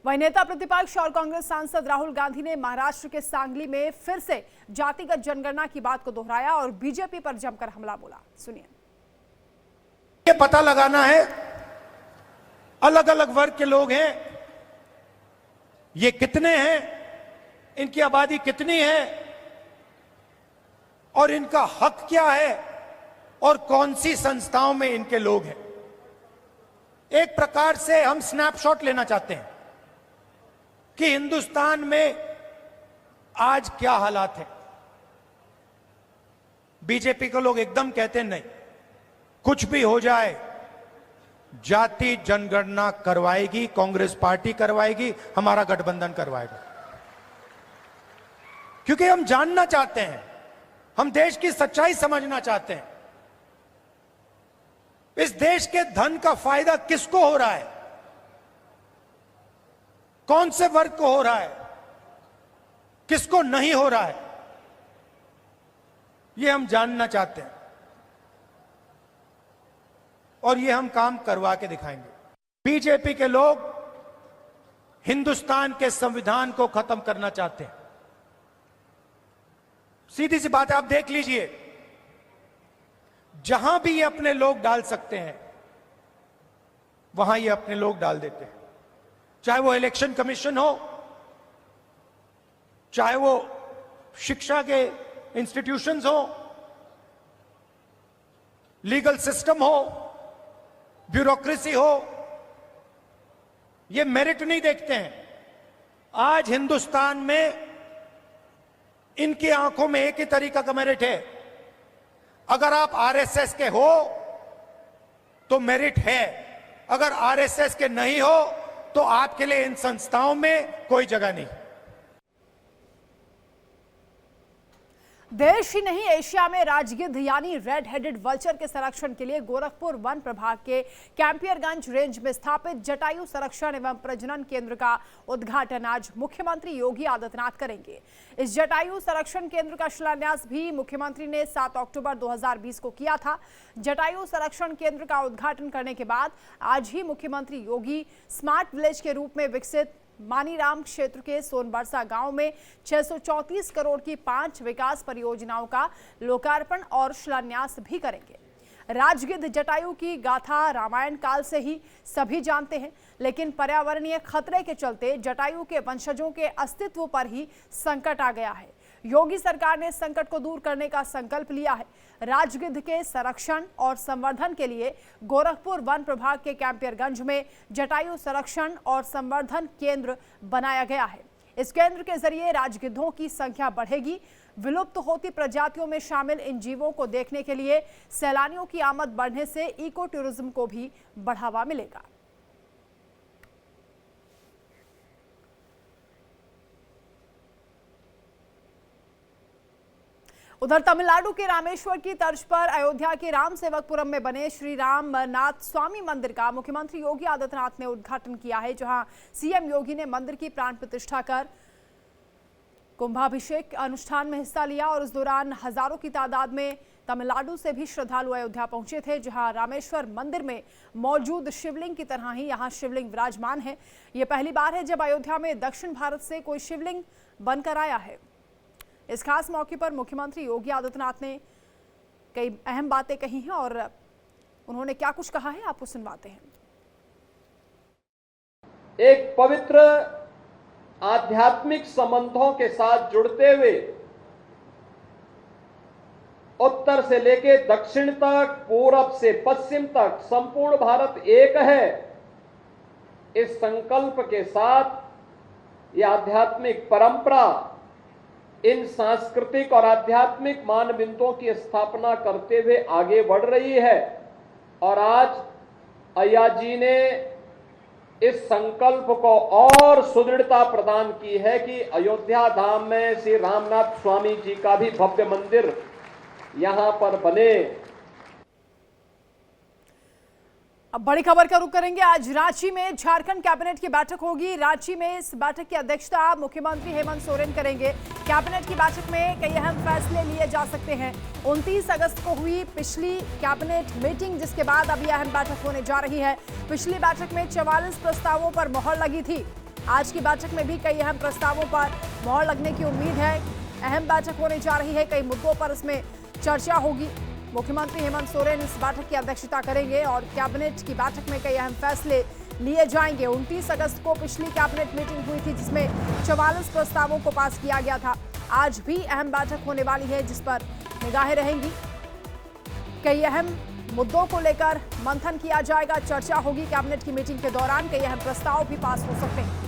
वहीं नेता प्रतिपक्ष और कांग्रेस सांसद राहुल गांधी ने महाराष्ट्र के सांगली में फिर से जातिगत जनगणना की बात को दोहराया और बीजेपी पर जमकर हमला बोला। सुनिए। ये पता लगाना है अलग अलग वर्ग के लोग हैं, ये कितने हैं, इनकी आबादी कितनी है और इनका हक क्या है और कौन सी संस्थाओं में इनके लोग हैं। एक प्रकार से हम स्नैपशॉट लेना चाहते हैं कि हिंदुस्तान में आज क्या हालात है। बीजेपी के लोग एकदम कहते हैं नहीं, कुछ भी हो जाए जाति जनगणना करवाएगी, कांग्रेस पार्टी करवाएगी, हमारा गठबंधन करवाएगा। क्योंकि हम जानना चाहते हैं, हम देश की सच्चाई समझना चाहते हैं। इस देश के धन का फायदा किसको हो रहा है, कौन से वर्ग को हो रहा है, किसको नहीं हो रहा है, यह हम जानना चाहते हैं और यह हम काम करवा के दिखाएंगे। बीजेपी के लोग हिंदुस्तान के संविधान को खत्म करना चाहते हैं। सीधी सी बात है, आप देख लीजिए, जहां भी ये अपने लोग डाल सकते हैं वहां ये अपने लोग डाल देते हैं। चाहे वो इलेक्शन कमीशन हो, चाहे वो शिक्षा के इंस्टीट्यूशंस हो, लीगल सिस्टम हो, ब्यूरोक्रेसी हो, ये मेरिट नहीं देखते हैं। आज हिंदुस्तान में इनकी आंखों में एक ही तरीका का मेरिट है, अगर आप आरएसएस के हो तो मेरिट है, अगर आरएसएस के नहीं हो तो आपके लिए इन संस्थाओं में कोई जगह नहीं। देश ही नहीं, एशिया में राजगिद्ध यानी रेड हेडेड वल्चर के संरक्षण के लिए गोरखपुर वन प्रभाग के कैंपियरगंज रेंज में स्थापित जटायु संरक्षण एवं प्रजनन केंद्र का उद्घाटन आज मुख्यमंत्री योगी आदित्यनाथ करेंगे। इस जटायु संरक्षण केंद्र का शिलान्यास भी मुख्यमंत्री ने 7 अक्टूबर 2020 को किया था। जटायु संरक्षण केंद्र का उद्घाटन करने के बाद आज ही मुख्यमंत्री योगी स्मार्ट विलेज के रूप में विकसित मानीराम क्षेत्र के सोनबरसा गांव में 634 करोड़ की 5 विकास परियोजनाओं का लोकार्पण और शिलान्यास भी करेंगे। राजगिद्ध जटायु की गाथा रामायण काल से ही सभी जानते हैं, लेकिन पर्यावरणीय खतरे के चलते जटायु के वंशजों के अस्तित्व पर ही संकट आ गया है। योगी सरकार ने संकट को दूर करने का संकल्प लिया है। राजगिद्ध के संरक्षण और संवर्धन के लिए गोरखपुर वन प्रभाग के कैंपियरगंज में जटायु संरक्षण और संवर्धन केंद्र बनाया गया है। इस केंद्र के जरिए राजगिद्धों की संख्या बढ़ेगी। विलुप्त होती प्रजातियों में शामिल इन जीवों को देखने के लिए सैलानियों की आमद बढ़ने से इको टूरिज्म को भी बढ़ावा मिलेगा। उधर तमिलनाडु के रामेश्वर की तर्ज पर अयोध्या के राम सेवकपुरम में बने श्री रामनाथ स्वामी मंदिर का मुख्यमंत्री योगी आदित्यनाथ ने उद्घाटन किया है, जहां सीएम योगी ने मंदिर की प्राण प्रतिष्ठा कर कुंभाभिषेक अनुष्ठान में हिस्सा लिया और इस दौरान हजारों की तादाद में तमिलनाडु से भी श्रद्धालु अयोध्या पहुंचे थे, जहां रामेश्वर मंदिर में मौजूद शिवलिंग की तरह ही यहां शिवलिंग विराजमान है। यह पहली बार है जब अयोध्या में दक्षिण भारत से कोई शिवलिंग बनकर आया है। इस खास मौके पर मुख्यमंत्री योगी आदित्यनाथ ने कई अहम बातें कही हैं और उन्होंने क्या कुछ कहा है आपको सुनवाते हैं। एक पवित्र आध्यात्मिक संबंधों के साथ जुड़ते हुए उत्तर से लेके दक्षिण तक, पूरब से पश्चिम तक संपूर्ण भारत एक है, इस संकल्प के साथ यह आध्यात्मिक परंपरा इन सांस्कृतिक और आध्यात्मिक मानबिंदुओं की स्थापना करते हुए आगे बढ़ रही है। और आज अय्या जी ने इस संकल्प को और सुदृढ़ता प्रदान की है कि अयोध्या धाम में श्री रामनाथ स्वामी जी का भी भव्य मंदिर यहां पर बने। अब बड़ी खबर का रुख करेंगे। आज रांची में झारखंड कैबिनेट की बैठक होगी। रांची में इस बैठक की अध्यक्षता मुख्यमंत्री हेमंत सोरेन करेंगे। कैबिनेट की बैठक में कई अहम फैसले लिए जा सकते हैं। 29 अगस्त को हुई पिछली कैबिनेट मीटिंग, जिसके बाद अब यह अहम बैठक होने जा रही है। पिछली बैठक में 44 प्रस्तावों पर मोहर लगी थी। आज की बैठक में भी कई अहम प्रस्तावों पर मोहर लगने की उम्मीद है। अहम बैठक होने जा रही है, कई मुद्दों पर इसमें चर्चा होगी। मुख्यमंत्री हेमंत सोरेन इस बैठक की अध्यक्षता करेंगे और कैबिनेट की बैठक में कई अहम फैसले लिए जाएंगे। 29 अगस्त को पिछली कैबिनेट मीटिंग हुई थी जिसमें 44 प्रस्तावों को पास किया गया था। आज भी अहम बैठक होने वाली है जिस पर निगाहें रहेंगी। कई अहम मुद्दों को लेकर मंथन किया जाएगा, चर्चा होगी। कैबिनेट की मीटिंग के दौरान कई अहम प्रस्ताव भी पास हो सकते हैं।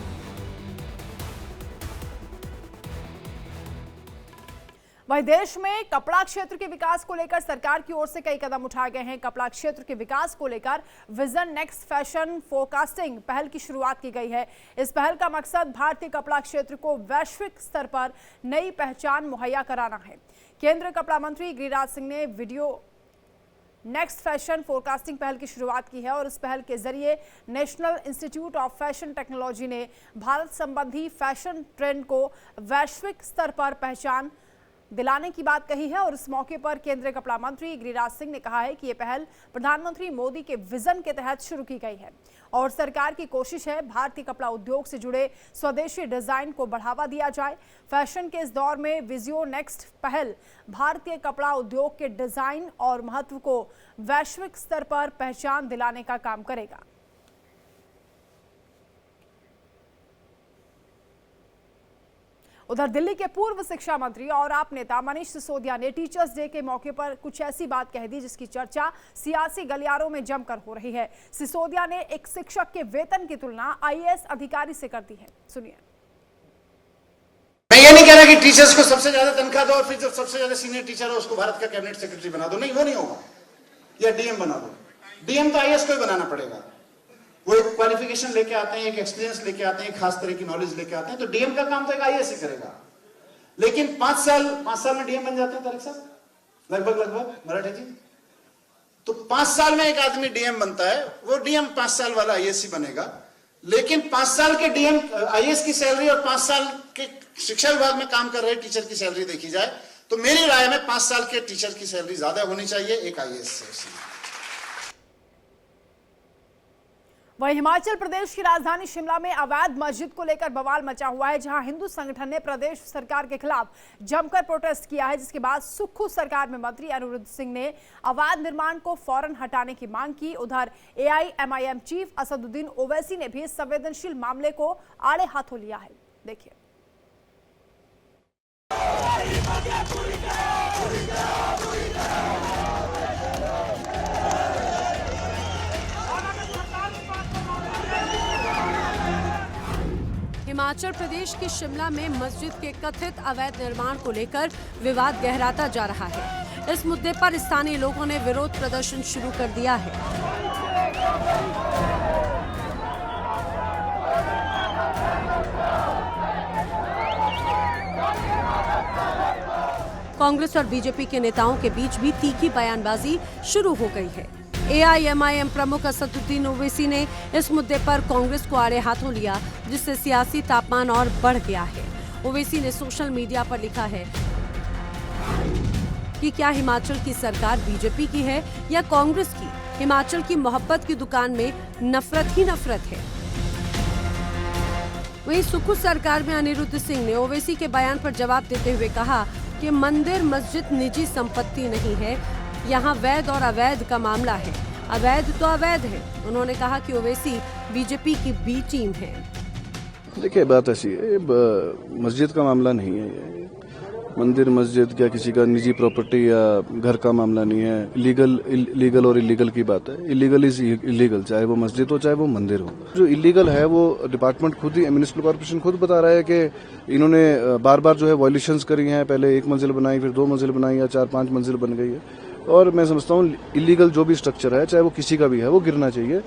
वहीं देश में कपड़ा क्षेत्र के विकास को लेकर सरकार की ओर से कई कदम उठाए गए हैं। कपड़ा क्षेत्र के विकास को लेकर विजन नेक्स्ट फैशन फोरकास्टिंग पहल की शुरुआत की गई है। इस पहल का मकसद भारतीय कपड़ा क्षेत्र को वैश्विक स्तर पर नई पहचान मुहैया कराना है। केंद्रीय कपड़ा मंत्री गिरिराज सिंह ने वीडियो नेक्स्ट फैशन फोरकास्टिंग पहल की शुरुआत की है और इस पहल के जरिए national institute of fashion technology ने भारत संबंधी फैशन ट्रेंड को वैश्विक स्तर पर पहचान दिलाने की बात कही है। और इस मौके पर केंद्रीय कपड़ा मंत्री गिरिराज सिंह ने कहा है कि यह पहल प्रधानमंत्री मोदी के विजन के तहत शुरू की गई है और सरकार की कोशिश है भारतीय कपड़ा उद्योग से जुड़े स्वदेशी डिजाइन को बढ़ावा दिया जाए। फैशन के इस दौर में विजियो नेक्स्ट पहल भारतीय कपड़ा उद्योग के डिजाइन और महत्व को वैश्विक स्तर पर पहचान दिलाने का काम करेगा। उधर दिल्ली के पूर्व शिक्षा मंत्री और आप नेता मनीष सिसोदिया ने टीचर्स डे के मौके पर कुछ ऐसी बात कह दी जिसकी चर्चा सियासी गलियारों में जमकर हो रही है। सिसोदिया ने एक शिक्षक के वेतन की तुलना आईएएस अधिकारी से कर दी है, सुनिए। मैं ये नहीं कह रहा कि टीचर्स को सबसे ज्यादा तनख्वाह दो और फिर जो सबसे ज्यादा सीनियर टीचर है उसको भारत का कैबिनेट सेक्रेटरी बना दो, नहीं वो नहीं होगा, या डीएम बना दो। डीएम तो आईएएस को ही बनाना पड़ेगा। वो एक क्वालिफिकेशन लेके आते हैं, एक एक्सपीरियंस लेके आते हैं, खास तरह की नॉलेज लेके आते हैं, तो डीएम का काम तो एक आईएएस ही करेगा। लेकिन 5 साल में डीएम बन जाते हैं तारिक साहब, लगभग मराठे जी। तो 5 साल में एक आदमी डीएम बनता है, वो डीएम 5 साल वाला आईएएस ही बनेगा। लेकिन 5 साल के डीएम आईएएस की सैलरी और 5 साल के शिक्षा विभाग में काम कर रहे टीचर की सैलरी देखी जाए तो मेरी राय में 5 साल के टीचर की सैलरी ज्यादा होनी चाहिए एक आईएएस से। वहीं हिमाचल प्रदेश की राजधानी शिमला में अवैध मस्जिद को लेकर बवाल मचा हुआ है, जहां हिंदू संगठन ने प्रदेश सरकार के खिलाफ जमकर प्रोटेस्ट किया है, जिसके बाद सुक्खू सरकार में मंत्री अनिरुद्ध सिंह ने अवैध निर्माण को फौरन हटाने की मांग की। उधर एआईएमआईएम चीफ असदुद्दीन ओवैसी ने भी इस संवेदनशील मामले को आड़े हाथों लिया है। देखिए। हिमाचल प्रदेश के शिमला में मस्जिद के कथित अवैध निर्माण को लेकर विवाद गहराता जा रहा है। इस मुद्दे पर स्थानीय लोगों ने विरोध प्रदर्शन शुरू कर दिया है। कांग्रेस और बीजेपी के नेताओं के बीच भी तीखी बयानबाजी शुरू हो गई है। एआईएमआईएम प्रमुख असदुद्दीन ओवैसी ने इस मुद्दे पर कांग्रेस को आड़े हाथों लिया, जिससे सियासी तापमान और बढ़ गया है। ओवैसी ने सोशल मीडिया पर लिखा है कि क्या हिमाचल की सरकार बीजेपी की है या कांग्रेस की? हिमाचल की मोहब्बत की दुकान में नफरत ही नफरत है। वहीं सुक्खू सरकार में अनिरुद्ध सिंह ने ओवैसी के बयान पर जवाब देते हुए कहा कि मंदिर मस्जिद निजी संपत्ति नहीं है, यहाँ वैध और अवैध का मामला है। अवैध तो अवैध है। उन्होंने कहा कि ओवैसी बीजेपी की बी टीम है। देखिए बात ऐसी है, मस्जिद का मामला नहीं है ये। मंदिर मस्जिद क्या किसी का निजी प्रॉपर्टी या घर का मामला नहीं है। लीगल और इलीगल की बात है। इलीगल इज इलीगल, चाहे वो मस्जिद हो चाहे वो मंदिर हो। जो इलीगल है वो डिपार्टमेंट खुद ही, म्युनिसिपल कॉर्पोरेशन खुद बता रहा है कि इन्होंने बार बार जो है वॉयलेशंस करी हैं। पहले 1 मंजिल बनाई, फिर 2 मंजिल बनाई, या 4-5 मंजिल बन गई है। और मैं समझता हूँ इलीगल जो भी स्ट्रक्चर है, चाहे वो किसी का भी है, वो गिरना चाहिए।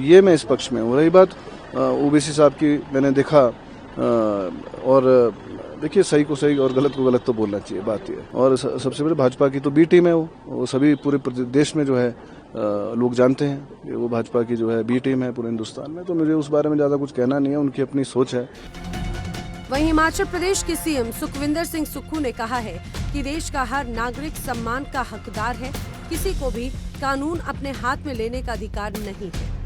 ये मैं इस पक्ष में हूँ। रही बात ओवैसी साहब की, मैंने देखा और देखिए सही को सही और गलत को गलत तो बोलना चाहिए, बात ये। और सबसे बड़ी भाजपा की तो बी टीम है। वो सभी पूरे देश में जो है लोग जानते हैं कि वो भाजपा की जो है बी टीम है पूरे हिंदुस्तान में। तो मुझे उस बारे में ज्यादा कुछ कहना नहीं है, उनकी अपनी सोच है। वहीं हिमाचल प्रदेश के सीएम सुखविंदर सिंह सुक्खू ने कहा है कि देश का हर नागरिक सम्मान का हकदार है। किसी को भी कानून अपने हाथ में लेने का अधिकार नहीं है।